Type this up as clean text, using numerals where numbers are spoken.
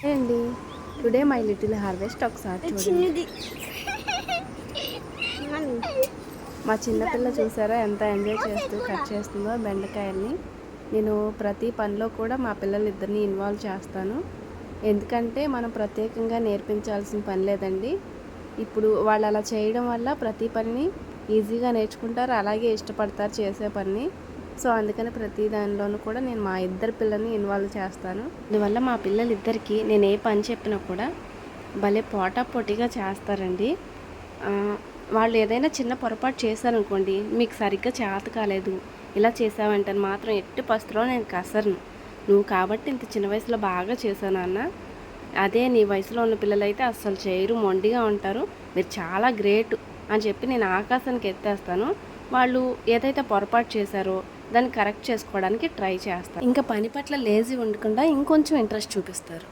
అండి, today my little harvest ఒకసారి చూడండి. చిన్నది మా చిన్నపిల్ల చూసారా ఎంత ఎంజాయ్ చేస్తూ కట్ చేస్తుందో బెండకాయల్ని. నేను ప్రతి పనిలో కూడా మా పిల్లలిద్దరిని ఇన్వాల్వ్ చేస్తాను. ఎందుకంటే మనం ప్రత్యేకంగా నేర్పించాల్సిన పని లేదండి. ఇప్పుడు వాళ్ళు అలా చేయడం వల్ల ప్రతి పనిని ఈజీగా నేర్చుకుంటారు, అలాగే ఇష్టపడతారు చేసే పని. సో అందుకని ప్రతి దానిలోనూ కూడా నేను మా ఇద్దరు పిల్లల్ని ఇన్వాల్వ్ చేస్తాను. అందువల్ల మా పిల్లలిద్దరికీ నేను ఏ పని చెప్పినా కూడా భలే పోటాపోటీగా చేస్తారండి. వాళ్ళు ఏదైనా చిన్న పొరపాటు చేశారనుకోండి, మీకు సరిగ్గా చేత కాలేదు, ఇలా చేసావంటే మాత్రం ఎట్టి పరిస్థితిలో నేను కసరను. నువ్వు కాబట్టి ఇంత చిన్న వయసులో బాగా చేశాను అన్న. అదే నీ వయసులో ఉన్న పిల్లలైతే అస్సలు చేయరు, మొండిగా ఉంటారు, మీరు చాలా గ్రేట్ అని చెప్పి నేను ఆకాశానికి ఎత్తేస్తాను. వాళ్ళు ఏదైతే పొరపాటు చేశారో దాన్ని కరెక్ట్ చేసుకోవడానికి ట్రై చేస్తారు. ఇంకా పని పట్ల లేజీ ఉండకుండా ఇంకొంచెం ఇంట్రెస్ట్ చూపిస్తారు.